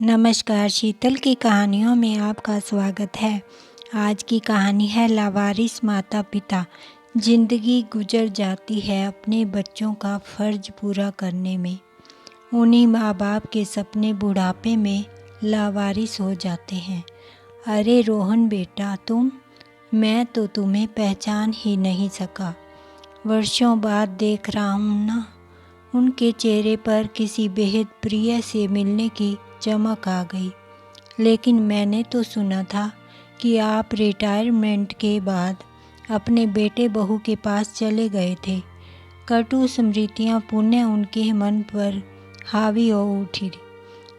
नमस्कार, शीतल की कहानियों में आपका स्वागत है। आज की कहानी है लावारिस माता पिता। जिंदगी गुजर जाती है अपने बच्चों का फ़र्ज पूरा करने में। उन्हीं माँ बाप के सपने बुढ़ापे में लावारिस हो जाते हैं। अरे रोहन बेटा, मैं तो तुम्हें पहचान ही नहीं सका। वर्षों बाद देख रहा हूँ ना। उनके चेहरे पर किसी बेहद प्रिय से मिलने की चमक आ गई। लेकिन मैंने तो सुना था कि आप रिटायरमेंट के बाद अपने बेटे बहू के पास चले गए थे। कटु स्मृतियाँ पुनः उनके मन पर हावी हो उठी।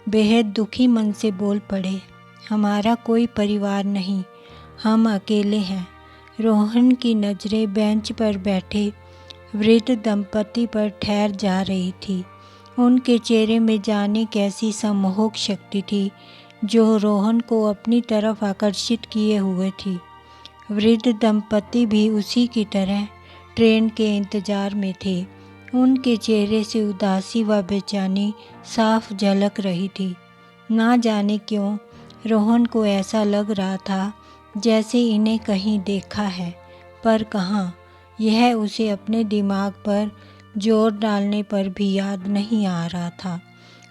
बेहद दुखी मन से बोल पड़े, हमारा कोई परिवार नहीं, हम अकेले हैं। रोहन की नज़रें बेंच पर बैठे वृद्ध दंपति पर ठहर जा रही थी। उनके चेहरे में जाने कैसी सम्मोहक शक्ति थी जो रोहन को अपनी तरफ आकर्षित किए हुए थी। वृद्ध दंपति भी उसी की तरह ट्रेन के इंतजार में थे। उनके चेहरे से उदासी व बेचैनी साफ झलक रही थी। ना जाने क्यों रोहन को ऐसा लग रहा था जैसे इन्हें कहीं देखा है, पर कहाँ। यह उसे अपने दिमाग पर जोर डालने पर भी याद नहीं आ रहा था।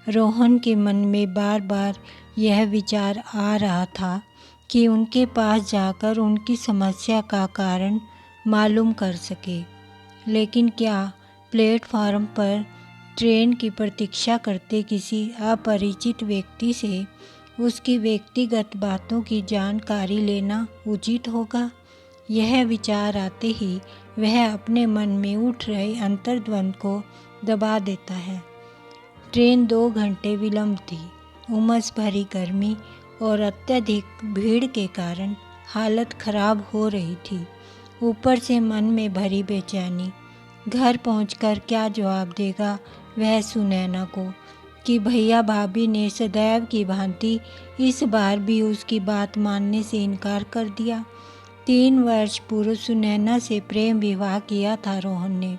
रोहन के मन में बार बार यह विचार आ रहा था कि उनके पास जाकर उनकी समस्या का कारण मालूम कर सके। लेकिन क्या प्लेटफार्म पर ट्रेन की प्रतीक्षा करते किसी अपरिचित व्यक्ति से उसकी व्यक्तिगत बातों की जानकारी लेना उचित होगा? यह विचार आते ही वह अपने मन में उठ रहे अंतर्द्वंद को दबा देता है। ट्रेन 2 घंटे विलंब थी। उमस भरी गर्मी और अत्यधिक भीड़ के कारण हालत खराब हो रही थी। ऊपर से मन में भरी बेचैनी। घर पहुंचकर क्या जवाब देगा वह सुनैना को कि भैया भाभी ने सदैव की भांति इस बार भी उसकी बात मानने से इनकार कर दिया। 3 वर्ष पूर्व सुनैना से प्रेम विवाह किया था रोहन ने।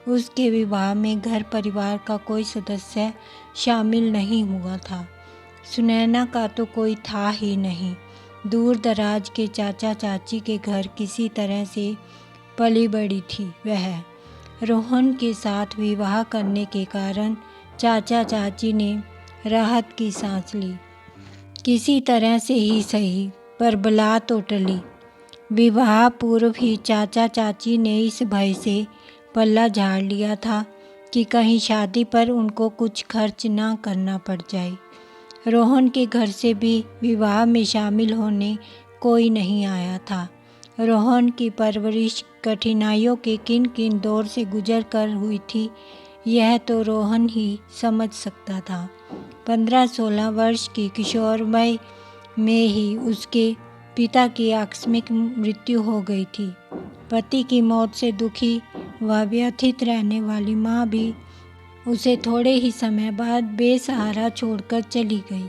उसके विवाह में घर परिवार का कोई सदस्य शामिल नहीं हुआ था। सुनैना का तो कोई था ही नहीं। दूर दराज के चाचा चाची के घर किसी तरह से पली बड़ी थी वह। रोहन के साथ विवाह करने के कारण चाचा चाची ने राहत की सांस ली। किसी तरह से ही सही, पर बला तो टली। विवाह पूर्व ही चाचा चाची ने इस भय से पल्ला झाड़ लिया था कि कहीं शादी पर उनको कुछ खर्च ना करना पड़ जाए। रोहन के घर से भी विवाह में शामिल होने कोई नहीं आया था। रोहन की परवरिश कठिनाइयों के किन किन दौर से गुजर कर हुई थी, यह तो रोहन ही समझ सकता था। 15-16 वर्ष की किशोरवय में ही उसके पिता की आकस्मिक मृत्यु हो गई थी। पति की मौत से दुखी व व्यथित रहने वाली माँ भी उसे थोड़े ही समय बाद बेसहारा छोड़कर चली गई।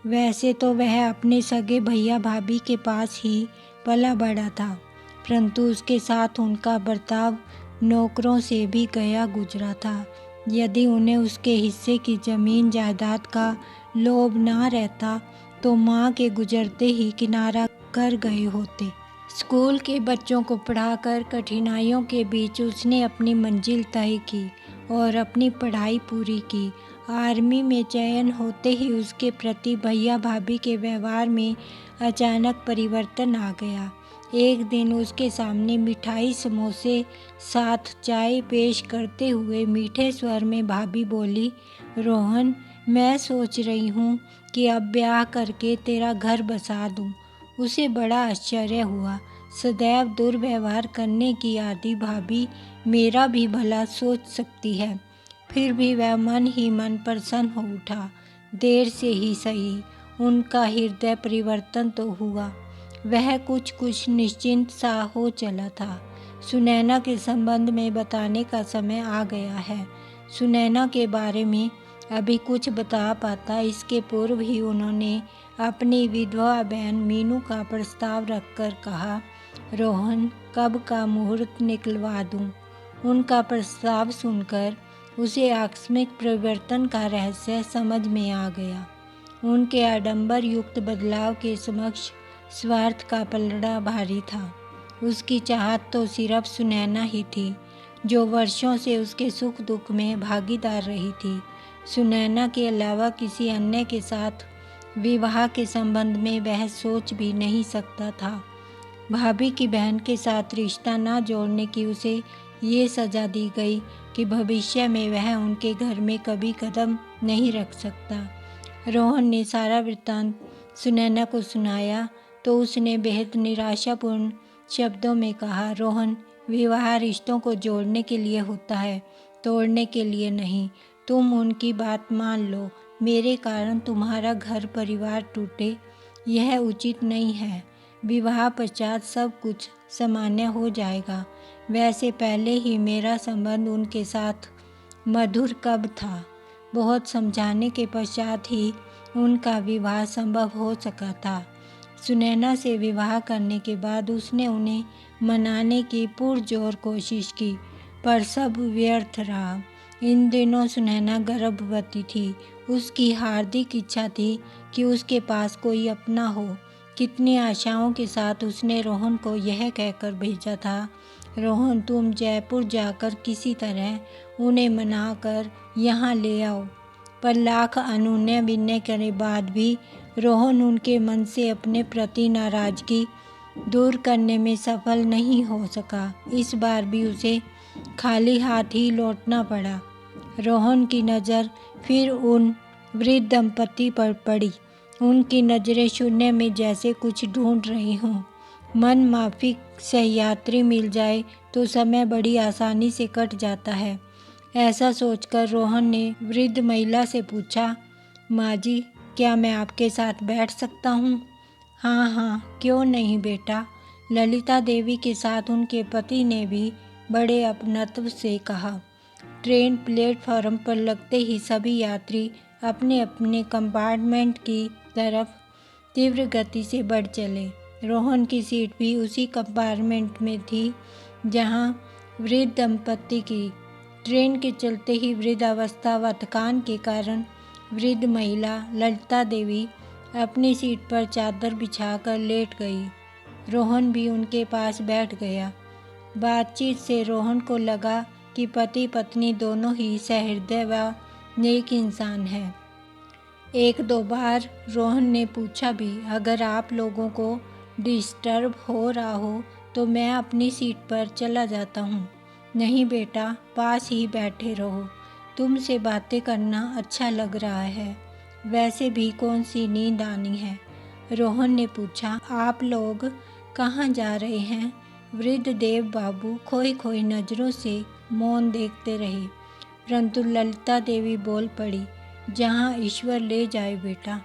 वैसे तो वह अपने सगे भैया भाभी के पास ही पला बड़ा था, परंतु उसके साथ उनका बर्ताव नौकरों से भी गया गुजरा था। यदि उन्हें उसके हिस्से की जमीन जायदाद का लोभ ना रहता तो माँ के गुजरते ही किनारा कर गए होते। स्कूल के बच्चों को पढ़ाकर कठिनाइयों के बीच उसने अपनी मंजिल तय की और अपनी पढ़ाई पूरी की। आर्मी में चयन होते ही उसके प्रति भैया भाभी के व्यवहार में अचानक परिवर्तन आ गया। एक दिन उसके सामने मिठाई समोसे साथ चाय पेश करते हुए मीठे स्वर में भाभी बोली, रोहन, मैं सोच रही हूँ कि अब ब्याह करके तेरा घर बसा दूँ। उसे बड़ा आश्चर्य हुआ। सदैव दुर्व्यवहार करने की आदि भाभी मेरा भी भला सोच सकती है। फिर भी वह मन ही मन प्रसन्न हो उठा। देर से ही सही, उनका हृदय परिवर्तन तो हुआ। वह कुछ निश्चिंत सा हो चला था। सुनैना के संबंध में बताने का समय आ गया है। सुनैना के बारे में अभी कुछ बता पाता इसके पूर्व ही उन्होंने अपनी विधवा बहन मीनू का प्रस्ताव रखकर कहा, रोहन, कब का मुहूर्त निकलवा दूं? उनका प्रस्ताव सुनकर उसे आकस्मिक परिवर्तन का रहस्य समझ में आ गया। उनके आडंबर युक्त बदलाव के समक्ष स्वार्थ का पलड़ा भारी था। उसकी चाहत तो सिर्फ सुनैना ही थी, जो वर्षों से उसके सुख दुख में भागीदार रही थी। सुनैना के अलावा किसी अन्य के साथ विवाह के संबंध में वह सोच भी नहीं सकता था। भाभी की बहन के साथ रिश्ता न जोड़ने की उसे ये सज़ा दी गई कि भविष्य में वह उनके घर में कभी कदम नहीं रख सकता। रोहन ने सारा वृत्तांत सुनैना को सुनाया तो उसने बेहद निराशापूर्ण शब्दों में कहा, रोहन, विवाह रिश्तों को जोड़ने के लिए होता है, तोड़ने के लिए नहीं। तुम उनकी बात मान लो। मेरे कारण तुम्हारा घर परिवार टूटे, यह उचित नहीं है। विवाह पश्चात सब कुछ सामान्य हो जाएगा। वैसे पहले ही मेरा संबंध उनके साथ मधुर कब था। बहुत समझाने के पश्चात ही उनका विवाह संभव हो सका था। सुनैना से विवाह करने के बाद उसने उन्हें मनाने की पुरजोर कोशिश की, पर सब व्यर्थ रहा। इन दिनों सुनैना गर्भवती थी। उसकी हार्दिक इच्छा थी कि उसके पास कोई अपना हो। कितनी आशाओं के साथ उसने रोहन को यह कहकर भेजा था, रोहन, तुम जयपुर जाकर किसी तरह उन्हें मनाकर यहाँ ले आओ। पर लाख अनुनय विनय के बाद भी रोहन उनके मन से अपने प्रति नाराजगी दूर करने में सफल नहीं हो सका। इस बार भी उसे खाली हाथ ही लौटना पड़ा। रोहन की नज़र फिर उन वृद्ध दंपति पर पड़ी। उनकी नज़रें शून्य में जैसे कुछ ढूंढ रही हों। मन माफिक सहयात्री मिल जाए तो समय बड़ी आसानी से कट जाता है। ऐसा सोचकर रोहन ने वृद्ध महिला से पूछा, माँ जी, क्या मैं आपके साथ बैठ सकता हूँ? हाँ हाँ, क्यों नहीं बेटा, ललिता देवी के साथ उनके पति ने भी बड़े अपनत्व से कहा। ट्रेन प्लेटफॉर्म पर लगते ही सभी यात्री अपने अपने कंपार्टमेंट की तरफ तीव्र गति से बढ़ चले। रोहन की सीट भी उसी कंपार्टमेंट में थी जहां वृद्ध दंपति की। ट्रेन के चलते ही वृद्धावस्था व थकान के कारण वृद्ध महिला ललिता देवी अपनी सीट पर चादर बिछाकर लेट गई। रोहन भी उनके पास बैठ गया। बातचीत से रोहन को लगा कि पति पत्नी दोनों ही सहृदय व नेक इंसान हैं। एक दो बार रोहन ने पूछा भी, अगर आप लोगों को डिस्टर्ब हो रहा हो तो मैं अपनी सीट पर चला जाता हूँ। नहीं बेटा, पास ही बैठे रहो, तुमसे बातें करना अच्छा लग रहा है। वैसे भी कौन सी नींद आनी है? रोहन ने पूछा। आप लोग कहाँ जा रहे हैं? वृद्ध देव बाबू खोई खोई नज़रों से मौन देखते रहे, परंतु ललिता देवी बोल पड़ी, जहाँ ईश्वर ले जाए बेटा।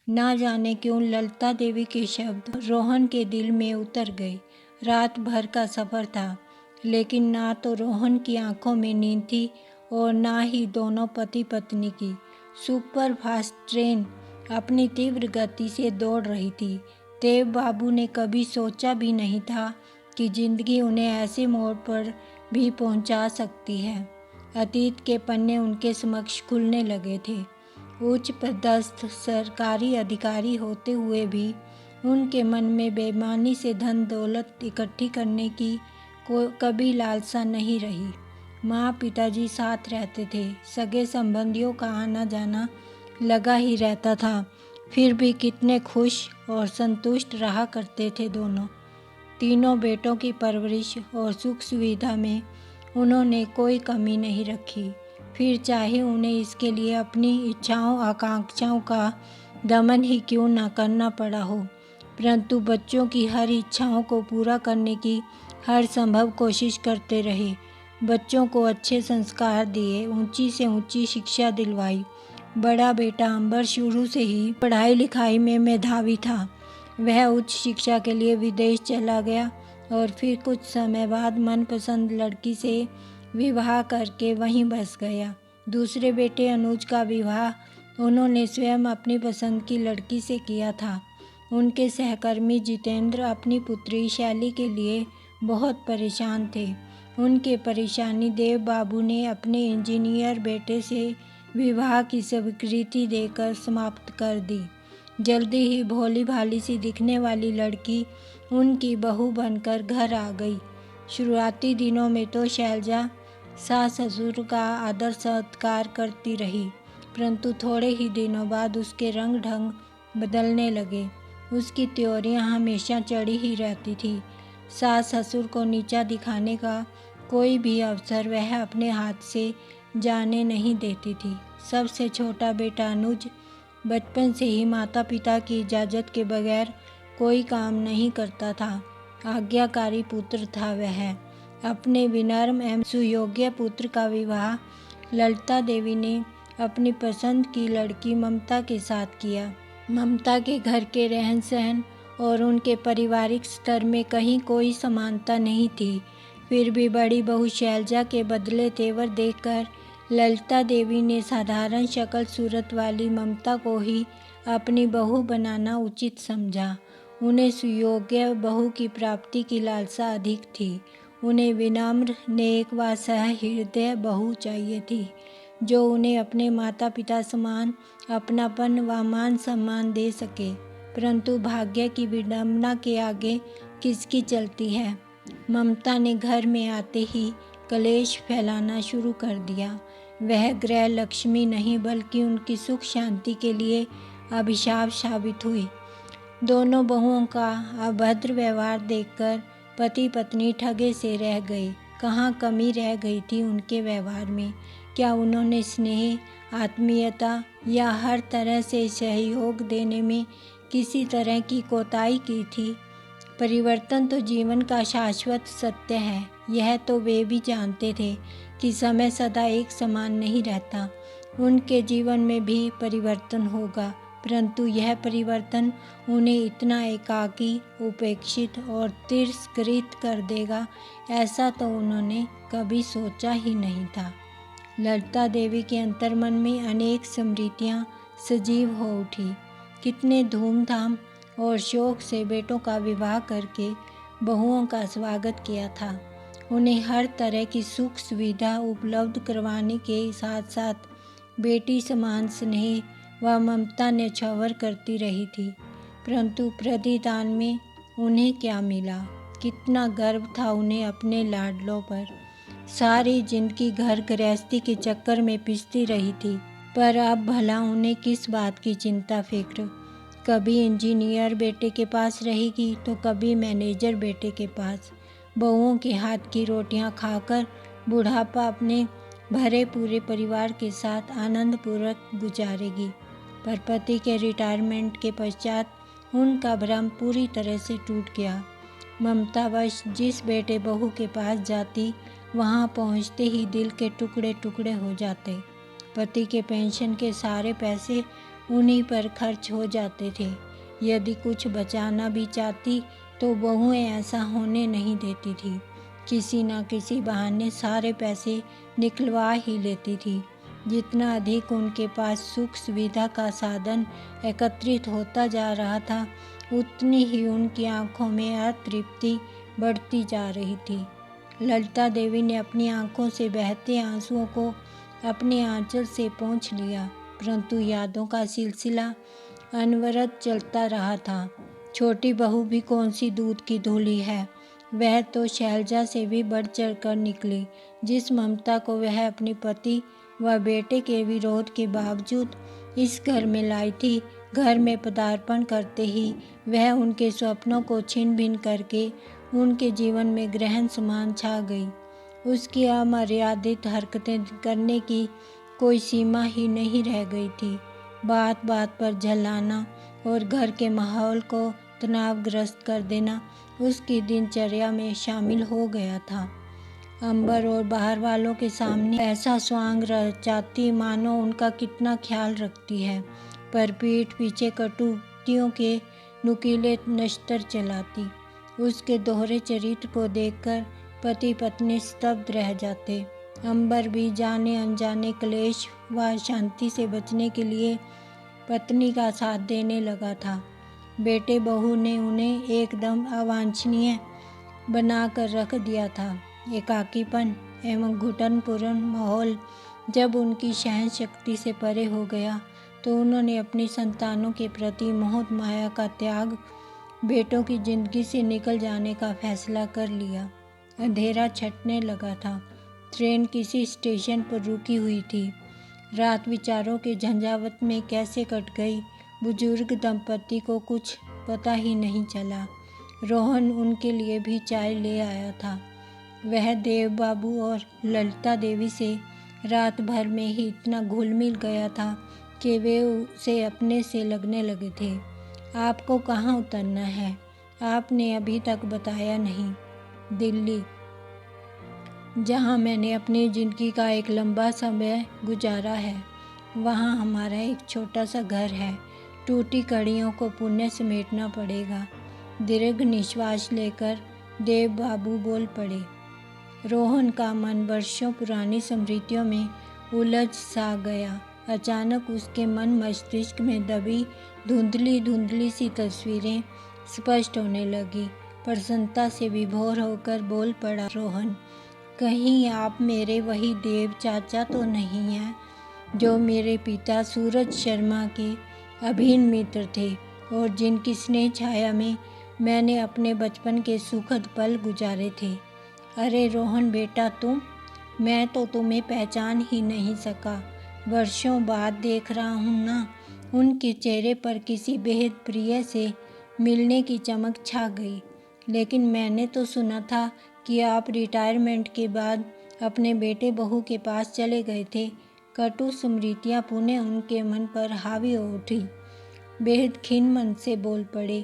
ना जाने क्यों ललिता देवी के शब्द रोहन के दिल में उतर गए। रात भर का सफ़र था, लेकिन ना तो रोहन की आंखों में नींद थी और ना ही दोनों पति पत्नी की। सुपर फास्ट ट्रेन अपनी तीव्र गति से दौड़ रही थी। देव बाबू ने कभी सोचा भी नहीं था कि जिंदगी उन्हें ऐसे मोड़ पर भी पहुंचा सकती है। अतीत के पन्ने उनके समक्ष खुलने लगे थे। उच्च पदस्थ सरकारी अधिकारी होते हुए भी उनके मन में बेईमानी से धन दौलत इकट्ठी करने की कभी लालसा नहीं रही। माँ पिताजी साथ रहते थे, सगे संबंधियों का आना जाना लगा ही रहता था, फिर भी कितने खुश और संतुष्ट रहा करते थे दोनों। तीनों बेटों की परवरिश और सुख सुविधा में उन्होंने कोई कमी नहीं रखी, फिर चाहे उन्हें इसके लिए अपनी इच्छाओं आकांक्षाओं का दमन ही क्यों न करना पड़ा हो, परंतु बच्चों की हर इच्छाओं को पूरा करने की हर संभव कोशिश करते रहे। बच्चों को अच्छे संस्कार दिए, ऊंची से ऊंची शिक्षा दिलवाई। बड़ा बेटा अंबर शुरू से ही पढ़ाई लिखाई में मेधावी था। वह उच्च शिक्षा के लिए विदेश चला गया और फिर कुछ समय बाद मनपसंद लड़की से विवाह करके वहीं बस गया। दूसरे बेटे अनुज का विवाह उन्होंने स्वयं अपनी पसंद की लड़की से किया था। उनके सहकर्मी जितेंद्र अपनी पुत्री शैली के लिए बहुत परेशान थे। उनके परेशानी देव बाबू ने अपने इंजीनियर बेटे से विवाह की स्वीकृति देकर समाप्त कर दी। जल्दी ही भोली भाली सी दिखने वाली लड़की उनकी बहू बनकर घर आ गई। शुरुआती दिनों में तो शैलजा सास ससुर का आदर सत्कार करती रही, परंतु थोड़े ही दिनों बाद उसके रंग ढंग बदलने लगे। उसकी त्योरियां हमेशा चढ़ी ही रहती थी। सास ससुर को नीचा दिखाने का कोई भी अवसर वह अपने हाथ से जाने नहीं देती थी। सबसे छोटा बेटा अनुज बचपन से ही माता पिता की इजाज़त के बगैर कोई काम नहीं करता था। आज्ञाकारी पुत्र था वह। अपने विनम्र एवं सुयोग्य पुत्र का विवाह ललिता देवी ने अपनी पसंद की लड़की ममता के साथ किया। ममता के घर के रहन सहन और उनके पारिवारिक स्तर में कहीं कोई समानता नहीं थी। फिर भी बड़ी बहू शैलजा के बदले तेवर देखकर ललिता देवी ने साधारण शक्ल सूरत वाली ममता को ही अपनी बहू बनाना उचित समझा। उन्हें सुयोग्य बहू की प्राप्ति की लालसा अधिक थी। उन्हें विनम्र, नेक व सहृदय बहू चाहिए थी, जो उन्हें अपने माता पिता समान अपनापन व मान सम्मान दे सके। परंतु भाग्य की विडंबना के आगे किसकी चलती है। ममता ने घर में आते ही कलेश फैलाना शुरू कर दिया। वह गृह लक्ष्मी नहीं बल्कि उनकी सुख शांति के लिए अभिशाप साबित हुई। दोनों बहुओं का अभद्र व्यवहार देखकर पति पत्नी ठगे से रह गए। कहाँ कमी रह गई थी उनके व्यवहार में। क्या उन्होंने स्नेह, आत्मीयता या हर तरह से सहयोग देने में किसी तरह की कोताही की थी। परिवर्तन तो जीवन का शाश्वत सत्य है, यह तो वे भी जानते थे कि समय सदा एक समान नहीं रहता। उनके जीवन में भी परिवर्तन होगा, परंतु यह परिवर्तन उन्हें इतना एकाकी, उपेक्षित और तिरस्कृत कर देगा, ऐसा तो उन्होंने कभी सोचा ही नहीं था। ललिता देवी के अंतर्मन में अनेक स्मृतियाँ सजीव हो उठी। कितने धूमधाम और शौक से बेटों का विवाह करके बहुओं का स्वागत किया था। उन्हें हर तरह की सुख सुविधा उपलब्ध करवाने के साथ साथ बेटी समान स्नेह व ममता न्यौछावर करती रही थी। परंतु प्रतिदान में उन्हें क्या मिला। कितना गर्व था उन्हें अपने लाडलों पर। सारी जिंदगी घर गृहस्थी के चक्कर में पिसती रही थी, पर अब भला उन्हें किस बात की चिंता फिक्र। कभी इंजीनियर बेटे के पास रहेगी तो कभी मैनेजर बेटे के पास। बहुओं के हाथ की रोटियां खाकर बुढ़ापा अपने भरे पूरे परिवार के साथ आनंदपूर्वक गुजारेगी। पर पति के रिटायरमेंट के पश्चात उनका भ्रम पूरी तरह से टूट गया। ममतावश जिस बेटे बहू के पास जाती, वहां पहुंचते ही दिल के टुकड़े टुकड़े हो जाते। पति के पेंशन के सारे पैसे उन्हीं पर खर्च हो जाते थे। यदि कुछ बचाना भी चाहती तो बहुएं ऐसा होने नहीं देती थी। किसी न किसी बहाने सारे पैसे निकलवा ही लेती थी। जितना अधिक उनके पास सुख सुविधा का साधन एकत्रित होता जा रहा था, उतनी ही उनकी आंखों में अतृप्ति बढ़ती जा रही थी। ललिता देवी ने अपनी आंखों से बहते आंसुओं को अपने आंचल से पोंछ लिया, परंतु यादों का सिलसिला अनवरत चलता रहा था। छोटी बहू भी कौन सी दूध की धूली है, वह तो शैलजा से भी बढ़ चढ़ कर निकली। जिस ममता को वह अपने पति व बेटे के विरोध के बावजूद इस घर में लाई थी, घर में पदार्पण करते ही वह उनके स्वप्नों को छिन भिन करके उनके जीवन में ग्रहण समान छा गई। उसकी अमर्यादित हरकतें करने की कोई सीमा ही नहीं रह गई थी। बात बात पर झल्लाना और घर के माहौल को तनावग्रस्त कर देना उसकी दिनचर्या में शामिल हो गया था। अंबर और बाहर वालों के सामने ऐसा स्वांग रचाती मानो उनका कितना ख्याल रखती है, पर पीठ पीछे कटुक्तियों के नुकीले नश्तर चलाती। उसके दोहरे चरित्र को देखकर पति पत्नी स्तब्ध रह जाते। अंबर भी जाने अनजाने क्लेश व शांति से बचने के लिए पत्नी का साथ देने लगा था। बेटे बहू ने उन्हें एकदम अवांछनीय बना कर रख दिया था। एकाकीपन एवं घुटनपूर्ण माहौल जब उनकी सहन शक्ति से परे हो गया तो उन्होंने अपनी संतानों के प्रति मोह माया का त्याग, बेटों की जिंदगी से निकल जाने का फैसला कर लिया। अंधेरा छटने लगा था। ट्रेन किसी स्टेशन पर रुकी हुई थी। रात विचारों के झंझावात में कैसे कट गई, बुजुर्ग दंपति को कुछ पता ही नहीं चला। रोहन उनके लिए भी चाय ले आया था। वह देव बाबू और ललिता देवी से रात भर में ही इतना घुल मिल गया था कि वे उसे अपने से लगने लगे थे। आपको कहाँ उतरना है? आपने अभी तक बताया नहीं। दिल्ली, जहाँ मैंने अपनी ज़िंदगी का एक लंबा समय गुजारा है। वहाँ हमारा एक छोटा सा घर है। टूटी कड़ियों को पुनः समेटना पड़ेगा। दीर्घ निश्वास लेकर देव बाबू बोल पड़े। रोहन का मन वर्षों पुरानी स्मृतियों में उलझ सा गया। अचानक उसके मन मस्तिष्क में दबी धुंधली धुंधली सी तस्वीरें स्पष्ट होने लगी। प्रसन्नता से विभोर होकर बोल पड़ा रोहन, कहीं आप मेरे वही देव चाचा तो नहीं हैं जो मेरे पिता सूरज शर्मा के अभिन्न मित्र थे और जिनकी स्नेह छाया में मैंने अपने बचपन के सुखद पल गुजारे थे। अरे रोहन बेटा, मैं तो तुम्हें पहचान ही नहीं सका। वर्षों बाद देख रहा हूँ ना। उनके चेहरे पर किसी बेहद प्रिय से मिलने की चमक छा गई। लेकिन मैंने तो सुना था कि आप रिटायरमेंट के बाद अपने बेटे बहू के पास चले गए थे। कटु स्मृतियाँ पुनः उनके मन पर हावी हो उठी। बेहद खिन्न मन से बोल पड़े,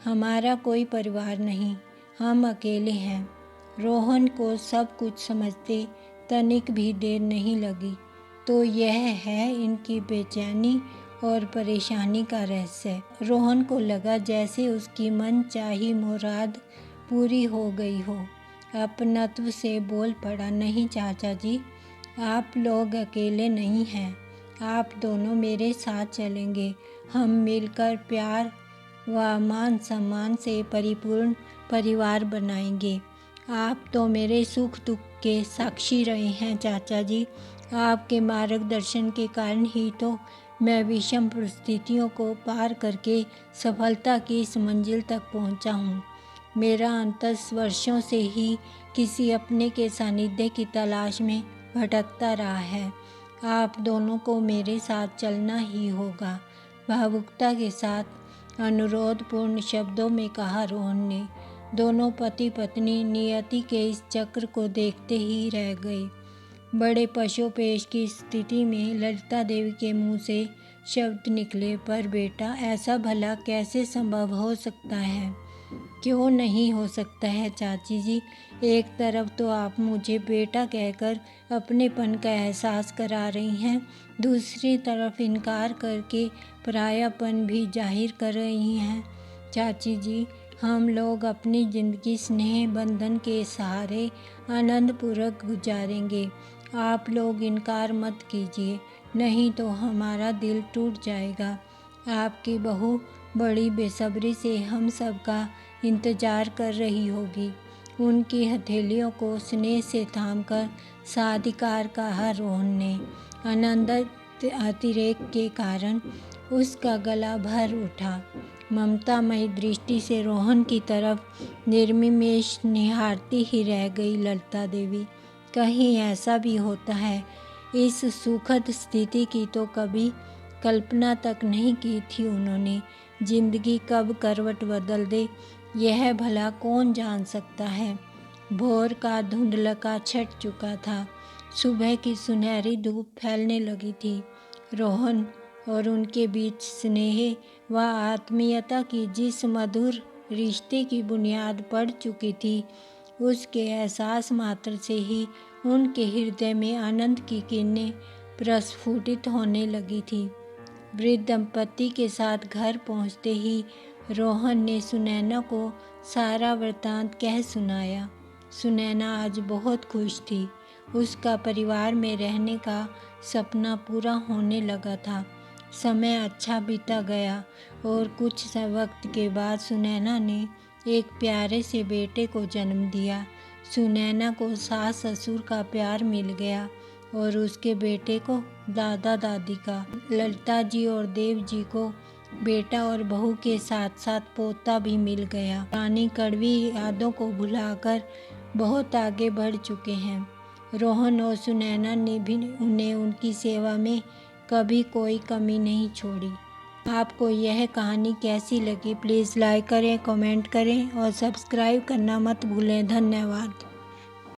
हमारा कोई परिवार नहीं, हम अकेले हैं। रोहन को सब कुछ समझते तनिक भी देर नहीं लगी। तो यह है इनकी बेचैनी और परेशानी का रहस्य। रोहन को लगा जैसे उसकी मन चाही मुराद पूरी हो गई हो। अपनत्व से बोल पड़ा, नहीं चाचा जी, आप लोग अकेले नहीं हैं। आप दोनों मेरे साथ चलेंगे। हम मिलकर प्यार व मान सम्मान से परिपूर्ण परिवार बनाएंगे। आप तो मेरे सुख दुख के साक्षी रहे हैं चाचा जी। आपके मार्गदर्शन के कारण ही तो मैं विषम परिस्थितियों को पार करके सफलता की इस मंजिल तक पहुंचा हूं। मेरा अंतस वर्षों से ही किसी अपने के सानिध्य की तलाश में भटकता रहा है। आप दोनों को मेरे साथ चलना ही होगा। भावुकता के साथ अनुरोधपूर्ण शब्दों में कहा रोहन ने। दोनों पति पत्नी नियति के इस चक्र को देखते ही रह गए। बड़े पशोपेश की स्थिति में ललिता देवी के मुंह से शब्द निकले, पर बेटा ऐसा भला कैसे संभव हो सकता है? क्यों नहीं हो सकता है चाची जी? एक तरफ तो आप मुझे बेटा कहकर अपनेपन का एहसास करा रही हैं, दूसरी तरफ इनकार करके परायापन भी जाहिर कर रही हैं। चाची जी, हम लोग अपनी ज़िंदगी स्नेह बंधन के सहारे आनंदपूर्वक गुजारेंगे। आप लोग इनकार मत कीजिए, नहीं तो हमारा दिल टूट जाएगा। आपकी बहू बड़ी बेसब्री से हम सब का इंतज़ार कर रही होगी। उनकी हथेलियों को स्नेह से थामकर साधिकार कहा रोहन ने। आनंद अतिरेक के कारण उसका गला भर उठा। ममतामयी दृष्टि से रोहन की तरफ निर्निमेष निहारती ही रह गई ललिता देवी। कहीं ऐसा भी होता है? इस सुखद स्थिति की तो कभी कल्पना तक नहीं की थी उन्होंने। जिंदगी कब करवट बदल दे, यह भला कौन जान सकता है। भोर का धुंधलका छट चुका था। सुबह की सुनहरी धूप फैलने लगी थी। रोहन और उनके बीच स्नेह व आत्मीयता की जिस मधुर रिश्ते की बुनियाद पड़ चुकी थी, उसके एहसास मात्र से ही उनके हृदय में आनंद की किरणें प्रस्फुटित होने लगी थी। वृद्ध दंपति के साथ घर पहुंचते ही रोहन ने सुनैना को सारा वृतांत कह सुनाया। सुनैना आज बहुत खुश थी। उसका परिवार में रहने का सपना पूरा होने लगा था। समय अच्छा बीता गया और कुछ वक्त के बाद सुनैना ने एक प्यारे से बेटे को जन्म दिया। सुनैना को सास ससुर का प्यार मिल गया। और उसके बेटे को दादा दादी का। ललिता जी और देव जी को बेटा और बहू के साथ साथ पोता भी मिल गया। पुरानी कड़वी यादों को भुलाकर बहुत आगे बढ़ चुके हैं। रोहन और सुनैना ने भी उन्हें उनकी सेवा में कभी कोई कमी नहीं छोड़ी। आपको यह कहानी कैसी लगी? प्लीज़ लाइक करें, कमेंट करें और सब्सक्राइब करना मत भूलें। धन्यवाद।